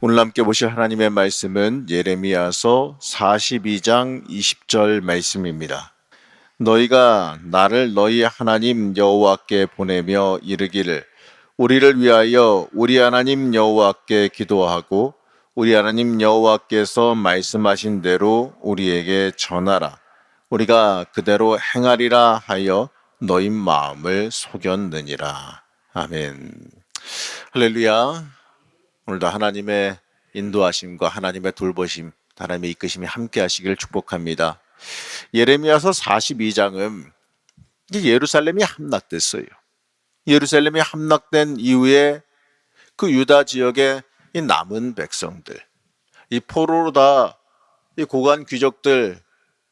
오늘 함께 보실 하나님의 말씀은 예레미야서 42장 20절 말씀입니다. 너희가 나를 너희 하나님 여호와께 보내며 이르기를 우리를 위하여 우리 하나님 여호와께 기도하고 우리 하나님 여호와께서 말씀하신 대로 우리에게 전하라. 우리가 그대로 행하리라 하여 너희 마음을 속였느니라. 아멘. 할렐루야. 오늘도 하나님의 인도하심과 하나님의 돌보심, 하나님의 이끄심이 함께 하시기를 축복합니다. 예레미야서 42장은 예루살렘이 함락됐어요. 예루살렘이 함락된 이후에 그 유다 지역의 이 남은 백성들, 이 포로로 이 고관 귀족들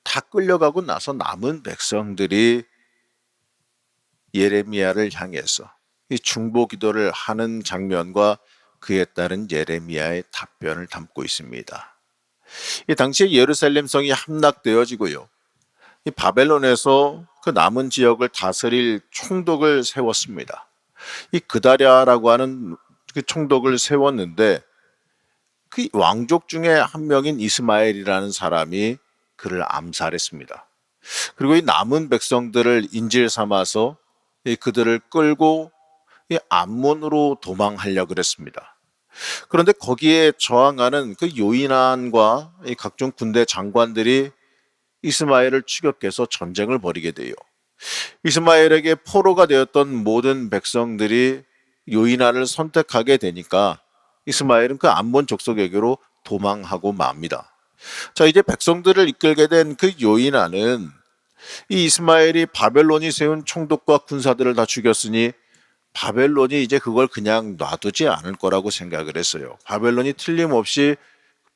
다 끌려가고 나서 남은 백성들이 예레미야를 향해서 이 중보 기도를 하는 장면과 그에 따른 예레미야의 답변을 담고 있습니다. 이 당시에 예루살렘 성이 함락되어지고요. 이 바벨론에서 그 남은 지역을 다스릴 총독을 세웠습니다. 이 그다랴라고 하는 그 총독을 세웠는데 그 왕족 중에 한 명인 이스마엘이라는 사람이 그를 암살했습니다. 그리고 이 남은 백성들을 인질 삼아서 그들을 끌고 암몬으로 도망하려고 그랬습니다. 그런데 거기에 저항하는 그 요인안과 각종 군대 장관들이 이스마엘을 추격해서 전쟁을 벌이게 돼요. 이스마엘에게 포로가 되었던 모든 백성들이 요인안을 선택하게 되니까 이스마엘은 그 암몬 족속에게로 도망하고 맙니다. 자, 이제 백성들을 이끌게 된 그 요인안은 이 이스마엘이 바벨론이 세운 총독과 군사들을 다 죽였으니 바벨론이 이제 그걸 그냥 놔두지 않을 거라고 생각을 했어요. 바벨론이 틀림없이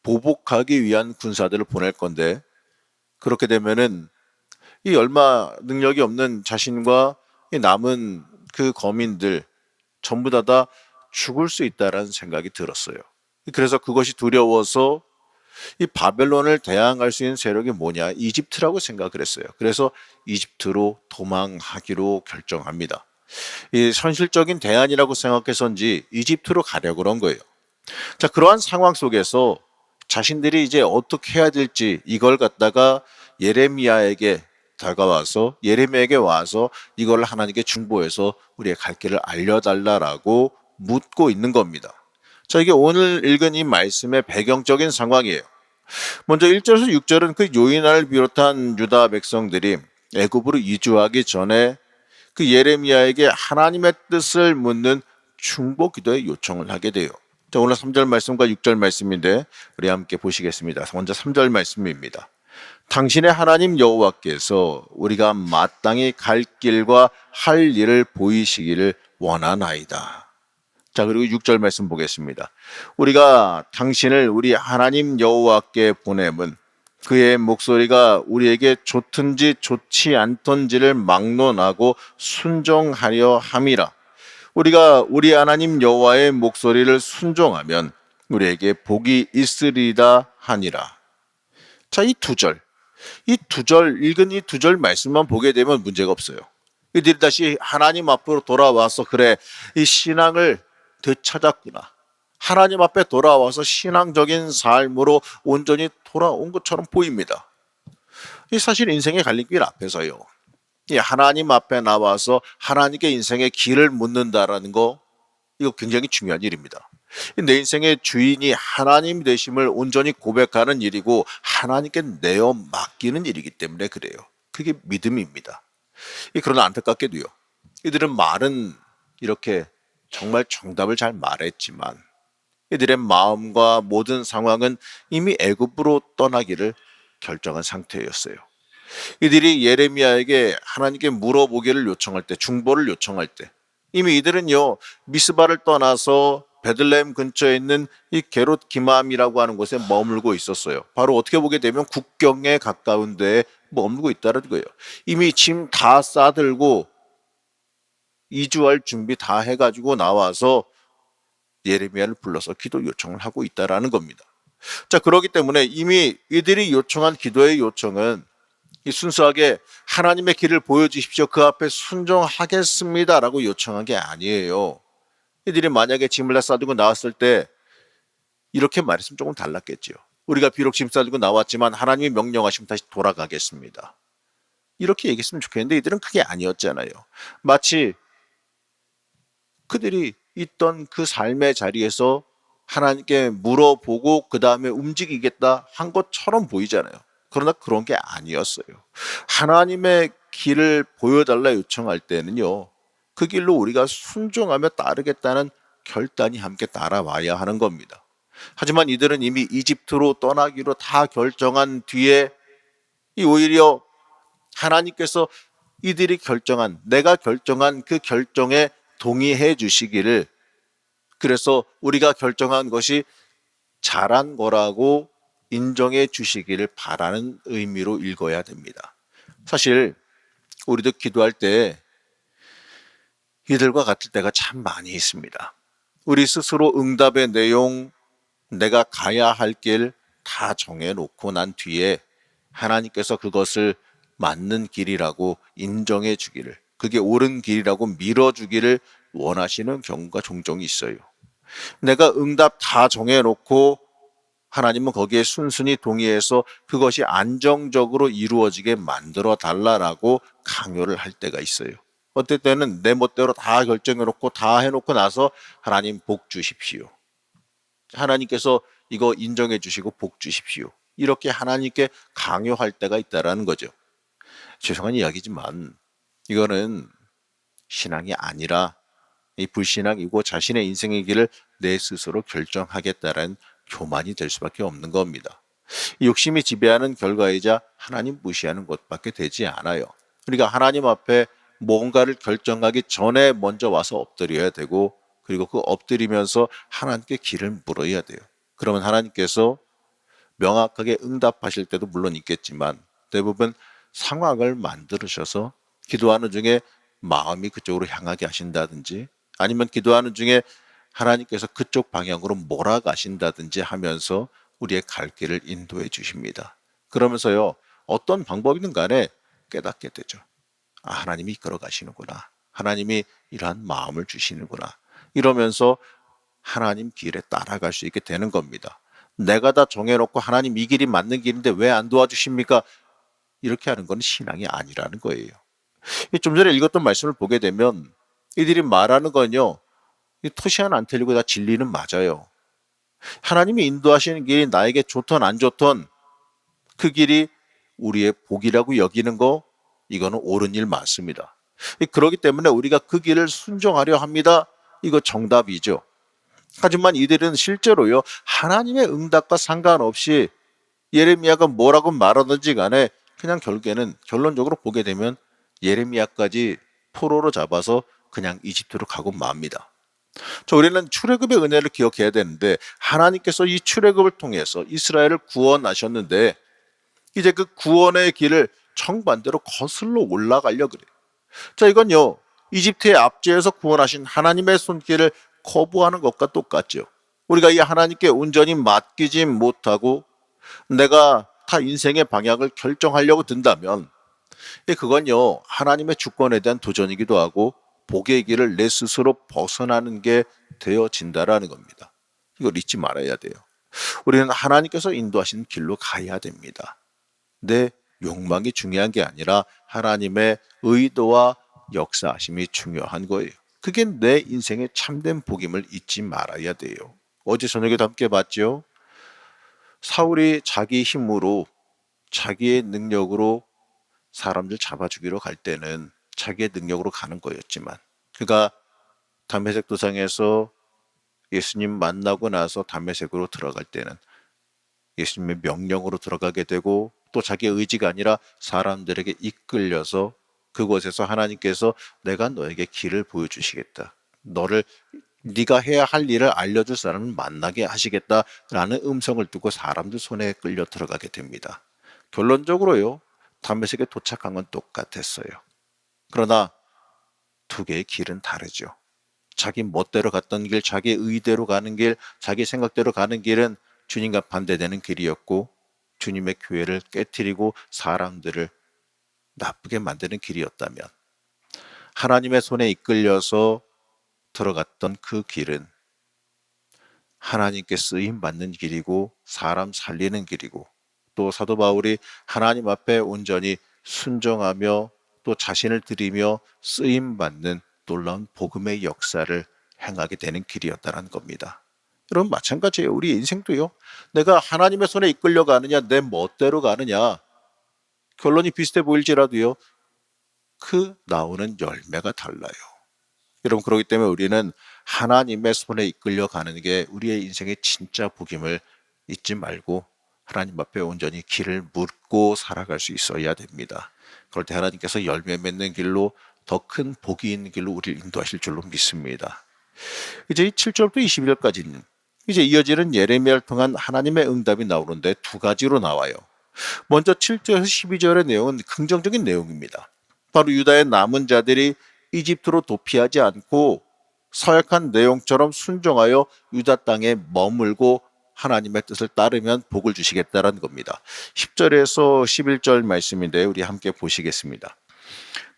보복하기 위한 군사들을 보낼 건데 그렇게 되면은 이 얼마 능력이 없는 자신과 이 남은 그 거민들 전부 다 죽을 수 있다라는 생각이 들었어요. 그래서 그것이 두려워서 이 바벨론을 대항할 수 있는 세력이 뭐냐? 이집트라고 생각을 했어요. 그래서 이집트로 도망하기로 결정합니다. 이 현실적인 대안이라고 생각해서인지 이집트로 가려고 그런 거예요. 자, 그러한 상황 속에서 자신들이 이제 어떻게 해야 될지 이걸 갖다가 예레미야에게 다가와서 예레미야에게 와서 이걸 하나님께 중보해서 우리의 갈 길을 알려달라라고 묻고 있는 겁니다. 자, 이게 오늘 읽은 이 말씀의 배경적인 상황이에요. 먼저 1절에서 6절은 그 요인안을 비롯한 유다 백성들이 애굽으로 이주하기 전에 그 예레미야에게 하나님의 뜻을 묻는 중보 기도의 요청을 하게 돼요. 자, 오늘 3절 말씀과 6절 말씀인데 우리 함께 보시겠습니다. 먼저 3절 말씀입니다. 당신의 하나님 여호와께서 우리가 마땅히 갈 길과 할 일을 보이시기를 원하나이다. 자, 그리고 6절 말씀 보겠습니다. 우리가 당신을 우리 하나님 여호와께 보냄은 그의 목소리가 우리에게 좋든지 좋지 않던지를 막론하고 순종하려 함이라. 우리가 우리 하나님 여호와의 목소리를 순종하면 우리에게 복이 있으리다 하니라. 자, 이 두 절 읽은 이 두 절 말씀만 보게 되면 문제가 없어요. 이들이 다시 하나님 앞으로 돌아와서 그래, 이 신앙을 되찾았구나. 하나님 앞에 돌아와서 신앙적인 삶으로 온전히 돌아온 것처럼 보입니다. 이 사실 인생의 갈림길 앞에서요, 이 하나님 앞에 나와서 하나님께 인생의 길을 묻는다라는 거, 이거 굉장히 중요한 일입니다. 내 인생의 주인이 하나님 되심을 온전히 고백하는 일이고 하나님께 내어 맡기는 일이기 때문에 그래요. 그게 믿음입니다. 그러나 안타깝게도요, 이들은 말은 이렇게 정말 정답을 잘 말했지만 이들의 마음과 모든 상황은 이미 애굽으로 떠나기를 결정한 상태였어요. 이들이 예레미야에게 하나님께 물어보기를 요청할 때, 중보를 요청할 때 이미 이들은요, 미스바를 떠나서 베들레헴 근처에 있는 이 게롯 기맘이라고 하는 곳에 머물고 있었어요. 바로 어떻게 보게 되면 국경에 가까운 데에 머물고 있다는 거예요. 이미 짐 다 싸들고 이주할 준비 다 해가지고 나와서 예레미야를 불러서 기도 요청을 하고 있다라는 겁니다. 자, 그렇기 때문에 이미 이들이 요청한 기도의 요청은 순수하게 하나님의 길을 보여주십시오, 그 앞에 순종하겠습니다라고 요청한 게 아니에요. 이들이 만약에 짐을 다 싸들고 나왔을 때 이렇게 말했으면 조금 달랐겠지요. 우리가 비록 짐 싸들고 나왔지만 하나님이 명령하시면 다시 돌아가겠습니다. 이렇게 얘기했으면 좋겠는데 이들은 그게 아니었잖아요. 마치 그들이 있던 그 삶의 자리에서 하나님께 물어보고 그 다음에 움직이겠다 한 것처럼 보이잖아요. 그러나 그런 게 아니었어요. 하나님의 길을 보여달라 요청할 때는요, 그 길로 우리가 순종하며 따르겠다는 결단이 함께 따라와야 하는 겁니다. 하지만 이들은 이미 이집트로 떠나기로 다 결정한 뒤에 이 오히려 하나님께서 이들이 결정한, 내가 결정한 그 결정에 동의해 주시기를, 그래서 우리가 결정한 것이 잘한 거라고 인정해 주시기를 바라는 의미로 읽어야 됩니다. 사실 우리도 기도할 때 이들과 같을 때가 참 많이 있습니다. 우리 스스로 응답의 내용, 내가 가야 할 길 다 정해놓고 난 뒤에 하나님께서 그것을 맞는 길이라고 인정해 주기를, 그게 옳은 길이라고 밀어주기를 원하시는 경우가 종종 있어요. 내가 응답 다 정해놓고 하나님은 거기에 순순히 동의해서 그것이 안정적으로 이루어지게 만들어 달라라고 강요를 할 때가 있어요. 어떨 때는 내 멋대로 다 결정해놓고 다 해놓고 나서 하나님 복 주십시오. 하나님께서 이거 인정해 주시고 복 주십시오. 이렇게 하나님께 강요할 때가 있다라는 거죠. 죄송한 이야기지만 이거는 신앙이 아니라 이 불신앙이고 자신의 인생의 길을 내 스스로 결정하겠다라는 교만이 될 수밖에 없는 겁니다. 욕심이 지배하는 결과이자 하나님 무시하는 것밖에 되지 않아요. 우리가 하나님 앞에 뭔가를 결정하기 전에 먼저 와서 엎드려야 되고, 그리고 그 엎드리면서 하나님께 길을 물어야 돼요. 그러면 하나님께서 명확하게 응답하실 때도 물론 있겠지만 대부분 상황을 만들으셔서 기도하는 중에 마음이 그쪽으로 향하게 하신다든지, 아니면 기도하는 중에 하나님께서 그쪽 방향으로 몰아가신다든지 하면서 우리의 갈 길을 인도해 주십니다. 그러면서요, 어떤 방법이든 간에 깨닫게 되죠. 아, 하나님이 이끌어 가시는구나. 하나님이 이러한 마음을 주시는구나. 이러면서 하나님 길에 따라갈 수 있게 되는 겁니다. 내가 다 정해놓고 하나님 이 길이 맞는 길인데 왜 안 도와주십니까? 이렇게 하는 건 신앙이 아니라는 거예요. 좀 전에 읽었던 말씀을 보게 되면 이들이 말하는 건요, 토시 하나 안 틀리고 다 진리는 맞아요. 하나님이 인도하시는 길이 나에게 좋던 안 좋던 그 길이 우리의 복이라고 여기는 거, 이거는 옳은 일 맞습니다. 그렇기 때문에 우리가 그 길을 순종하려 합니다. 이거 정답이죠. 하지만 이들은 실제로요, 하나님의 응답과 상관없이 예레미야가 뭐라고 말하든지 간에 그냥 결국에는 결론적으로 보게 되면 예레미야까지 포로로 잡아서 그냥 이집트로 가고 맙니다. 우리는 출애굽의 은혜를 기억해야 되는데 하나님께서 이 출애굽을 통해서 이스라엘을 구원하셨는데 이제 그 구원의 길을 정반대로 거슬러 올라가려 그래요. 자, 이건요, 이집트의 압제에서 구원하신 하나님의 손길을 거부하는 것과 똑같죠. 우리가 이 하나님께 온전히 맡기지 못하고 내가 다 인생의 방향을 결정하려고 든다면 그건요, 하나님의 주권에 대한 도전이기도 하고 복의 길을 내 스스로 벗어나는 게 되어진다라는 겁니다. 이걸 잊지 말아야 돼요. 우리는 하나님께서 인도하신 길로 가야 됩니다. 내 욕망이 중요한 게 아니라 하나님의 의도와 역사하심이 중요한 거예요. 그게 내 인생의 참된 복임을 잊지 말아야 돼요. 어제 저녁에도 함께 봤죠. 사울이 자기 힘으로, 자기의 능력으로 사람들 잡아주기로 갈 때는 자기의 능력으로 가는 거였지만, 그가 담메색 도상에서 예수님 만나고 나서 담메색으로 들어갈 때는 예수님의 명령으로 들어가게 되고, 또 자기의 의지가 아니라 사람들에게 이끌려서 그곳에서 하나님께서 내가 너에게 길을 보여주시겠다, 너를 네가 해야 할 일을 알려줄 사람을 만나게 하시겠다라는 음성을 듣고 사람들 손에 끌려 들어가게 됩니다. 결론적으로요, 담메색에 도착한 건 똑같았어요. 그러나 두 개의 길은 다르죠. 자기 멋대로 갔던 길, 자기 의대로 가는 길, 자기 생각대로 가는 길은 주님과 반대되는 길이었고, 주님의 교회를 깨트리고 사람들을 나쁘게 만드는 길이었다면, 하나님의 손에 이끌려서 들어갔던 그 길은 하나님께 쓰임 받는 길이고 사람 살리는 길이고, 또 사도 바울이 하나님 앞에 온전히 순종하며 또 자신을 드리며 쓰임 받는 놀라운 복음의 역사를 행하게 되는 길이었다는 겁니다. 여러분, 마찬가지예요. 우리 인생도요. 내가 하나님의 손에 이끌려 가느냐 내 멋대로 가느냐, 결론이 비슷해 보일지라도요, 그 나오는 열매가 달라요. 여러분, 그렇기 때문에 우리는 하나님의 손에 이끌려 가는 게 우리의 인생의 진짜 복임을 잊지 말고 하나님 앞에 온전히 길을 묻고 살아갈 수 있어야 됩니다. 그럴 때 하나님께서 열매 맺는 길로, 더 큰 복이 있는 길로 우리를 인도하실 줄로 믿습니다. 이제 7절부터 22절까지는 이제 이어지는 예레미야를 통한 하나님의 응답이 나오는데 두 가지로 나와요. 먼저 7절에서 12절의 내용은 긍정적인 내용입니다. 바로 유다의 남은 자들이 이집트로 도피하지 않고 서약한 내용처럼 순종하여 유다 땅에 머물고 하나님의 뜻을 따르면 복을 주시겠다는 겁니다. 10절에서 11절 말씀인데 우리 함께 보시겠습니다.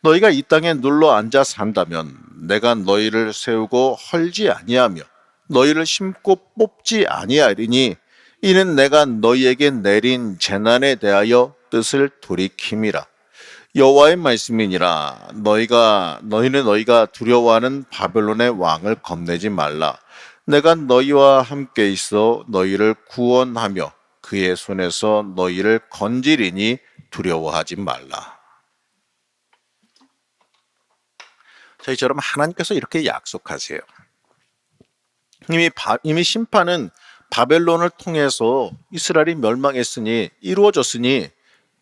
너희가 이 땅에 눌러 앉아 산다면 내가 너희를 세우고 헐지 아니하며 너희를 심고 뽑지 아니하리니 이는 내가 너희에게 내린 재난에 대하여 뜻을 돌이킴이라. 여호와의 말씀이니라. 너희가 두려워하는 바벨론의 왕을 겁내지 말라. 내가 너희와 함께 있어 너희를 구원하며 그의 손에서 너희를 건지리니 두려워하지 말라. 자, 이처럼 하나님께서 이렇게 약속하세요. 이미 심판은 바벨론을 통해서 이스라엘이 멸망했으니, 이루어졌으니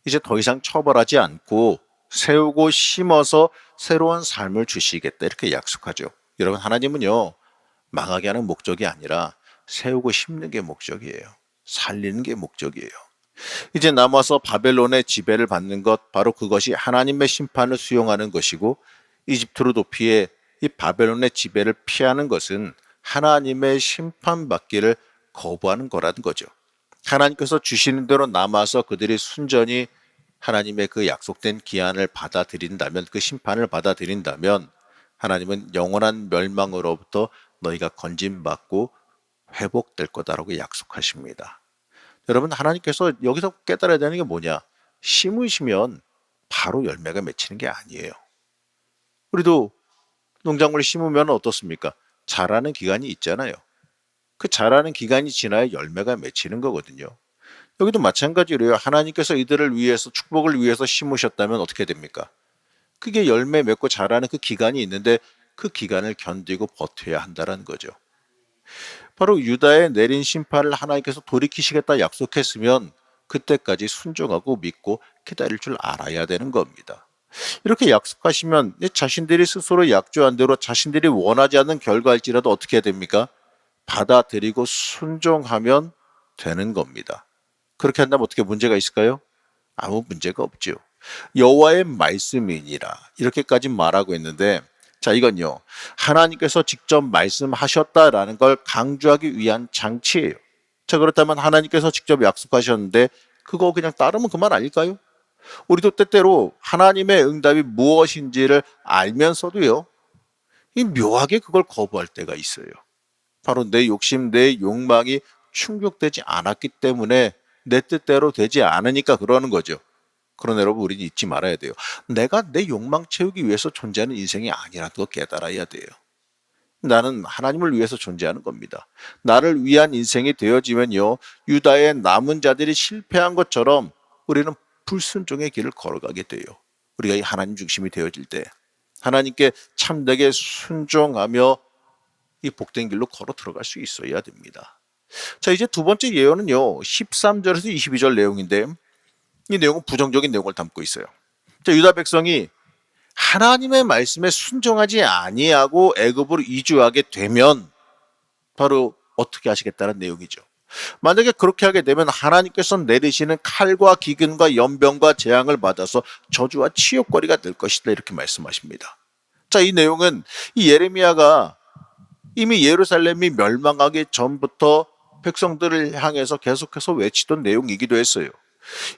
이제 더 이상 처벌하지 않고 세우고 심어서 새로운 삶을 주시겠다, 이렇게 약속하죠. 여러분, 하나님은요, 망하게 하는 목적이 아니라 세우고 심는 게 목적이에요. 살리는 게 목적이에요. 이제 남아서 바벨론의 지배를 받는 것, 바로 그것이 하나님의 심판을 수용하는 것이고, 이집트로 도피해 이 바벨론의 지배를 피하는 것은 하나님의 심판받기를 거부하는 거라는 거죠. 하나님께서 주시는 대로 남아서 그들이 순전히 하나님의 그 약속된 기한을 받아들인다면, 그 심판을 받아들인다면 하나님은 영원한 멸망으로부터 너희가 건짐받고 회복될 거다라고 약속하십니다. 여러분, 하나님께서 여기서 깨달아야 되는 게 뭐냐? 심으시면 바로 열매가 맺히는 게 아니에요. 우리도 농작물을 심으면 어떻습니까? 자라는 기간이 있잖아요. 그 자라는 기간이 지나야 열매가 맺히는 거거든요. 여기도 마찬가지로요. 하나님께서 이들을 위해서, 축복을 위해서 심으셨다면 어떻게 됩니까? 그게 열매 맺고 자라는 그 기간이 있는데 그 기간을 견디고 버텨야 한다는 거죠. 바로 유다에 내린 심판을 하나님께서 돌이키시겠다 약속했으면 그때까지 순종하고 믿고 기다릴 줄 알아야 되는 겁니다. 이렇게 약속하시면 자신들이 스스로 약조한 대로 자신들이 원하지 않는 결과일지라도 어떻게 해야 됩니까? 받아들이고 순종하면 되는 겁니다. 그렇게 한다면 어떻게 문제가 있을까요? 아무 문제가 없죠. 여호와의 말씀이니라, 이렇게까지 말하고 있는데, 자, 이건요, 하나님께서 직접 말씀하셨다라는 걸 강조하기 위한 장치예요. 자, 그렇다면 하나님께서 직접 약속하셨는데 그거 그냥 따르면 그만 아닐까요? 우리도 때때로 하나님의 응답이 무엇인지를 알면서도요, 이 묘하게 그걸 거부할 때가 있어요. 바로 내 욕심, 내 욕망이 충족되지 않았기 때문에, 내 뜻대로 되지 않으니까 그러는 거죠. 그러나 여러분, 우리는 잊지 말아야 돼요. 내가 내 욕망 채우기 위해서 존재하는 인생이 아니라는 거 깨달아야 돼요. 나는 하나님을 위해서 존재하는 겁니다. 나를 위한 인생이 되어지면요, 유다의 남은 자들이 실패한 것처럼 우리는 불순종의 길을 걸어가게 돼요. 우리가 이 하나님 중심이 되어질 때 하나님께 참되게 순종하며 이 복된 길로 걸어 들어갈 수 있어야 됩니다. 자, 이제 두 번째 예언은요, 13절에서 22절 내용인데, 이 내용은 부정적인 내용을 담고 있어요. 자, 유다 백성이 하나님의 말씀에 순종하지 아니하고 애굽으로 이주하게 되면 바로 어떻게 하시겠다는 내용이죠. 만약에 그렇게 하게 되면 하나님께서 내리시는 칼과 기근과 연병과 재앙을 받아서 저주와 치욕거리가 될 것이다, 이렇게 말씀하십니다. 자, 이 내용은 이 예레미야가 이미 예루살렘이 멸망하기 전부터 백성들을 향해서 계속해서 외치던 내용이기도 했어요.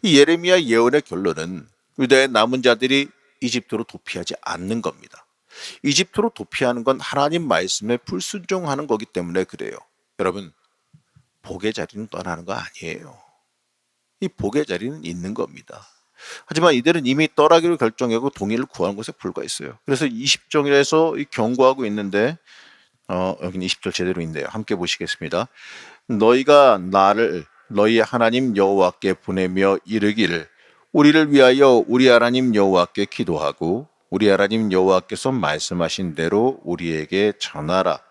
이 예레미야 예언의 결론은 유다의 남은 자들이 이집트로 도피하지 않는 겁니다. 이집트로 도피하는 건 하나님 말씀에 불순종하는 거기 때문에 그래요. 여러분, 복의 자리는 떠나는 거 아니에요. 이 복의 자리는 있는 겁니다. 하지만 이들은 이미 떠나기로 결정하고 동의를 구하는 것에 불과했어요. 그래서 20절에서 경고하고 있는데 여기는 20절 제대로 있네요. 함께 보시겠습니다. 너희가 나를 너희 하나님 여호와께 보내며 이르기를 우리를 위하여 우리 하나님 여호와께 기도하고 우리 하나님 여호와께서 말씀하신 대로 우리에게 전하라.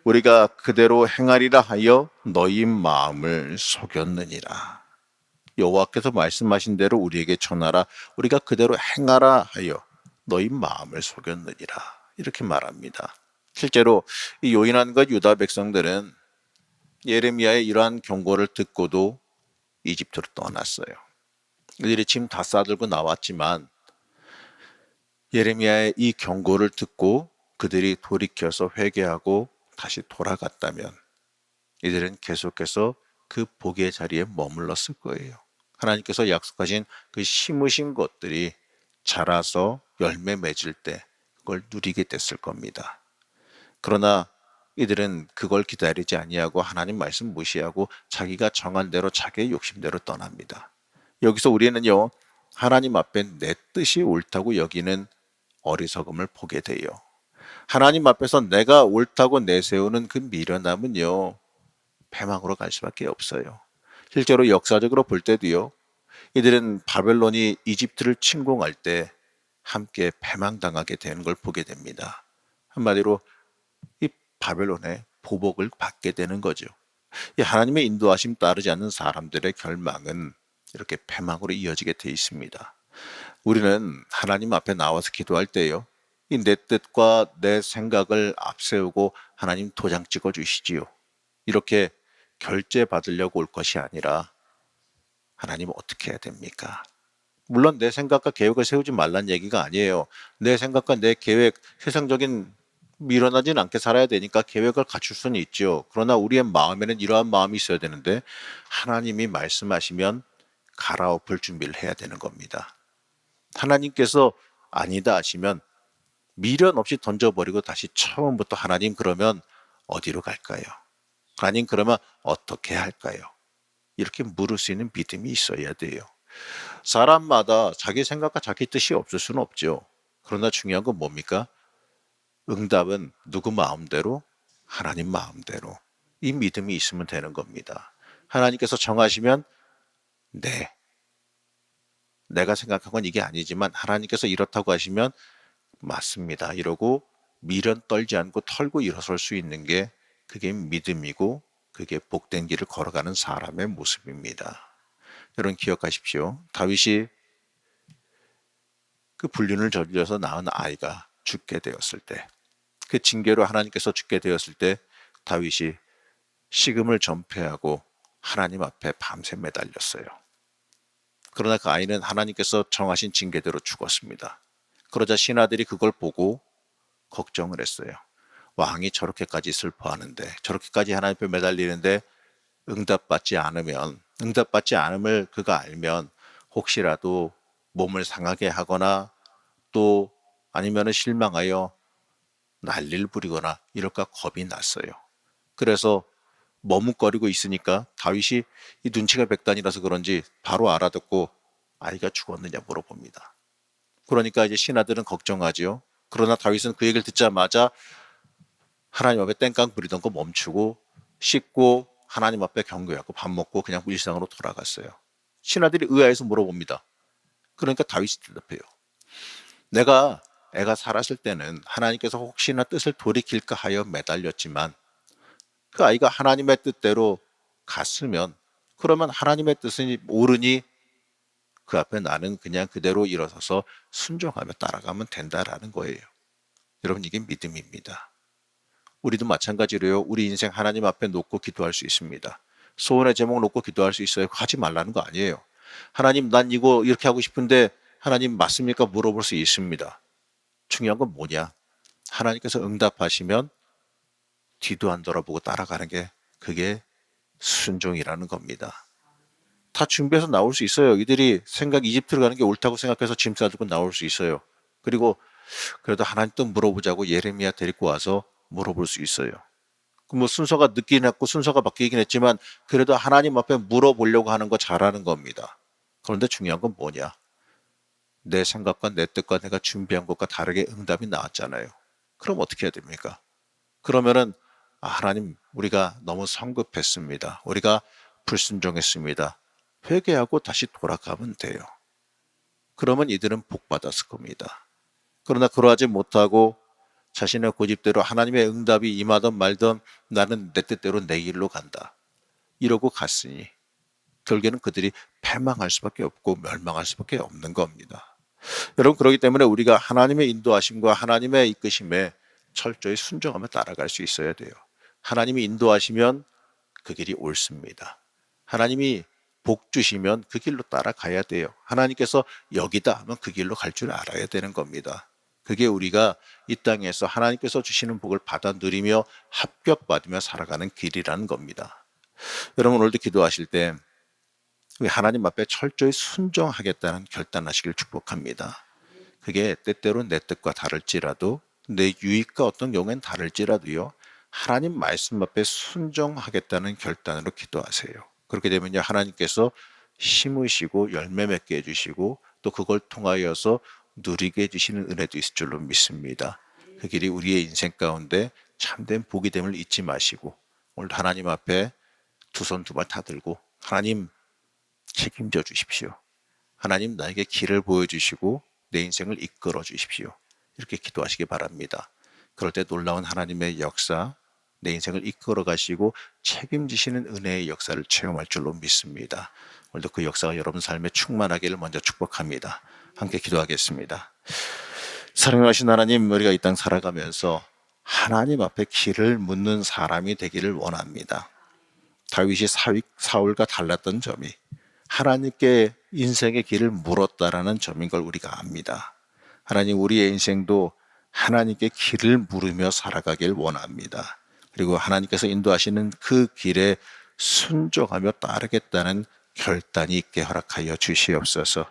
우리가 그대로 행하리라 하여 너희 마음을 속였느니라. 여호와께서 말씀하신 대로 우리에게 전하라. 우리가 그대로 행하라 하여 너희 마음을 속였느니라. 이렇게 말합니다. 실제로 이 요인안과 유다 백성들은 예레미야의 이러한 경고를 듣고도 이집트로 떠났어요. 이들이 짐 다 싸들고 나왔지만 예레미야의 이 경고를 듣고 그들이 돌이켜서 회개하고 다시 돌아갔다면 이들은 계속해서 그 복의 자리에 머물렀을 거예요. 하나님께서 약속하신 그 심으신 것들이 자라서 열매 맺을 때 그걸 누리게 됐을 겁니다. 그러나 이들은 그걸 기다리지 아니하고 하나님 말씀 무시하고 자기가 정한 대로 자기의 욕심대로 떠납니다. 여기서 우리는요, 하나님 앞에 내 뜻이 옳다고 여기는 어리석음을 보게 돼요. 하나님 앞에서 내가 옳다고 내세우는 그 미련함은요, 패망으로 갈 수밖에 없어요. 실제로 역사적으로 볼 때도요, 이들은 바벨론이 이집트를 침공할 때 함께 패망당하게 되는 걸 보게 됩니다. 한마디로 이 바벨론의 보복을 받게 되는 거죠. 이 하나님의 인도하심 따르지 않는 사람들의 결망은 이렇게 패망으로 이어지게 돼 있습니다. 우리는 하나님 앞에 나와서 기도할 때요, 이 내 뜻과 내 생각을 앞세우고 하나님 도장 찍어 주시지요. 이렇게 결제 받으려고 올 것이 아니라 하나님 어떻게 해야 됩니까? 물론 내 생각과 계획을 세우지 말란 얘기가 아니에요. 내 생각과 내 계획, 세상적인 미련하진 않게 살아야 되니까 계획을 갖출 수는 있죠. 그러나 우리의 마음에는 이러한 마음이 있어야 되는데 하나님이 말씀하시면 갈아엎을 준비를 해야 되는 겁니다. 하나님께서 아니다 하시면 미련 없이 던져버리고 다시 처음부터 하나님 그러면 어디로 갈까요? 하나님 그러면 어떻게 할까요? 이렇게 물을 수 있는 믿음이 있어야 돼요. 사람마다 자기 생각과 자기 뜻이 없을 수는 없죠. 그러나 중요한 건 뭡니까? 응답은 누구 마음대로? 하나님 마음대로. 이 믿음이 있으면 되는 겁니다. 하나님께서 정하시면 네, 내가 생각한 건 이게 아니지만 하나님께서 이렇다고 하시면 맞습니다. 이러고 미련 떨지 않고 털고 일어설 수 있는 게 그게 믿음이고 그게 복된 길을 걸어가는 사람의 모습입니다. 여러분 기억하십시오. 다윗이 그 불륜을 저질러서 낳은 아이가 죽게 되었을 때, 그 징계로 하나님께서 죽게 되었을 때 다윗이 식음을 전폐하고 하나님 앞에 밤새 매달렸어요. 그러나 그 아이는 하나님께서 정하신 징계대로 죽었습니다. 그러자 신하들이 그걸 보고 걱정을 했어요. 왕이 저렇게까지 슬퍼하는데, 저렇게까지 하나님 앞에 매달리는데 응답받지 않음을 그가 알면 혹시라도 몸을 상하게 하거나 또 아니면 실망하여 난리를 부리거나 이럴까 겁이 났어요. 그래서 머뭇거리고 있으니까 다윗이 이 눈치가 백단이라서 그런지 바로 알아듣고 아이가 죽었느냐 물어봅니다. 그러니까 이제 신하들은 걱정하지요. 그러나 다윗은 그 얘기를 듣자마자 하나님 앞에 땡깡 부리던 거 멈추고 씻고 하나님 앞에 경배하고 밥 먹고 그냥 일상으로 돌아갔어요. 신하들이 의아해서 물어봅니다. 그러니까 다윗이 대답해요. 내가 애가 살았을 때는 하나님께서 혹시나 뜻을 돌이킬까 하여 매달렸지만 그 아이가 하나님의 뜻대로 갔으면 그러면 하나님의 뜻은 옳으니 그 앞에 나는 그냥 그대로 일어서서 순종하며 따라가면 된다라는 거예요. 여러분 이게 믿음입니다. 우리도 마찬가지로요. 우리 인생 하나님 앞에 놓고 기도할 수 있습니다. 소원의 제목 놓고 기도할 수 있어요. 하지 말라는 거 아니에요. 하나님 난 이거 이렇게 하고 싶은데 하나님 맞습니까? 물어볼 수 있습니다. 중요한 건 뭐냐? 하나님께서 응답하시면 뒤도 안 돌아보고 따라가는 게 그게 순종이라는 겁니다. 다 준비해서 나올 수 있어요. 이들이 이집트로 가는 게 옳다고 생각해서 짐 싸들고 나올 수 있어요. 그리고 그래도 하나님 또 물어보자고 예레미야 데리고 와서 물어볼 수 있어요. 뭐 순서가 늦긴 했고 순서가 바뀌긴 했지만 그래도 하나님 앞에 물어보려고 하는 거 잘하는 겁니다. 그런데 중요한 건 뭐냐? 내 생각과 내 뜻과 내가 준비한 것과 다르게 응답이 나왔잖아요. 그럼 어떻게 해야 됩니까? 그러면은 하나님 우리가 너무 성급했습니다. 우리가 불순종했습니다. 회개하고 다시 돌아가면 돼요. 그러면 이들은 복받았을 겁니다. 그러나 그러하지 못하고 자신의 고집대로 하나님의 응답이 임하든 말든 나는 내 뜻대로 내 길로 간다. 이러고 갔으니 결국에는 그들이 패망할 수밖에 없고 멸망할 수밖에 없는 겁니다. 여러분 그렇기 때문에 우리가 하나님의 인도하심과 하나님의 이끄심에 철저히 순종하며 따라갈 수 있어야 돼요. 하나님이 인도하시면 그 길이 옳습니다. 하나님이 복 주시면 그 길로 따라가야 돼요. 하나님께서 여기다 하면 그 길로 갈 줄 알아야 되는 겁니다. 그게 우리가 이 땅에서 하나님께서 주시는 복을 받아 누리며 합격받으며 살아가는 길이라는 겁니다. 여러분 오늘도 기도하실 때 하나님 앞에 철저히 순종하겠다는 결단하시길 축복합니다. 그게 때때로 내 뜻과 다를지라도 내 유익과 어떤 경우엔 다를지라도요. 하나님 말씀 앞에 순종하겠다는 결단으로 기도하세요. 그렇게 되면요. 하나님께서 심으시고 열매 맺게 해주시고 또 그걸 통하여서 누리게 해주시는 은혜도 있을 줄로 믿습니다. 그 길이 우리의 인생 가운데 참된 복이 됨을 잊지 마시고 오늘도 하나님 앞에 두 손 두 발 다 들고 하나님 책임져 주십시오. 하나님 나에게 길을 보여주시고 내 인생을 이끌어 주십시오. 이렇게 기도하시기 바랍니다. 그럴 때 놀라운 하나님의 역사, 내 인생을 이끌어 가시고 책임지시는 은혜의 역사를 체험할 줄로 믿습니다. 오늘도 그 역사가 여러분 삶에 충만하기를 먼저 축복합니다. 함께 기도하겠습니다. 사랑하신 하나님, 우리가 이 땅 살아가면서 하나님 앞에 길을 묻는 사람이 되기를 원합니다. 다윗이 사울과 달랐던 점이 하나님께 인생의 길을 물었다라는 점인 걸 우리가 압니다. 하나님 우리의 인생도 하나님께 길을 물으며 살아가길 원합니다. 그리고 하나님께서 인도하시는 그 길에 순종하며 따르겠다는 결단이 있게 허락하여 주시옵소서.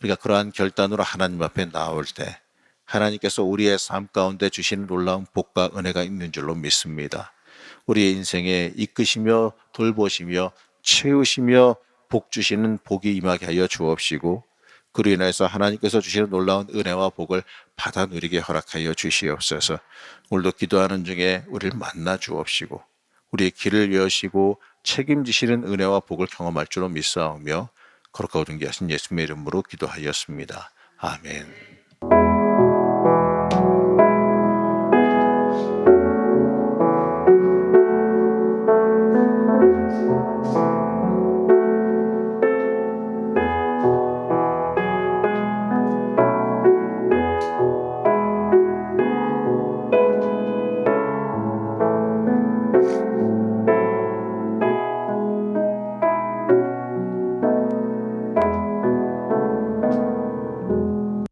우리가 그러한 결단으로 하나님 앞에 나올 때 하나님께서 우리의 삶 가운데 주시는 놀라운 복과 은혜가 있는 줄로 믿습니다. 우리의 인생에 이끄시며 돌보시며 채우시며 복 주시는 복이 임하게 하여 주옵시고 그로 인해서 하나님께서 주시는 놀라운 은혜와 복을 받아 누리게 허락하여 주시옵소서. 오늘도 기도하는 중에 우리를 만나 주옵시고 우리의 길을 여시고 책임지시는 은혜와 복을 경험할 줄로 믿사오며 거룩하고 존귀하신 예수님의 이름으로 기도하였습니다. 아멘.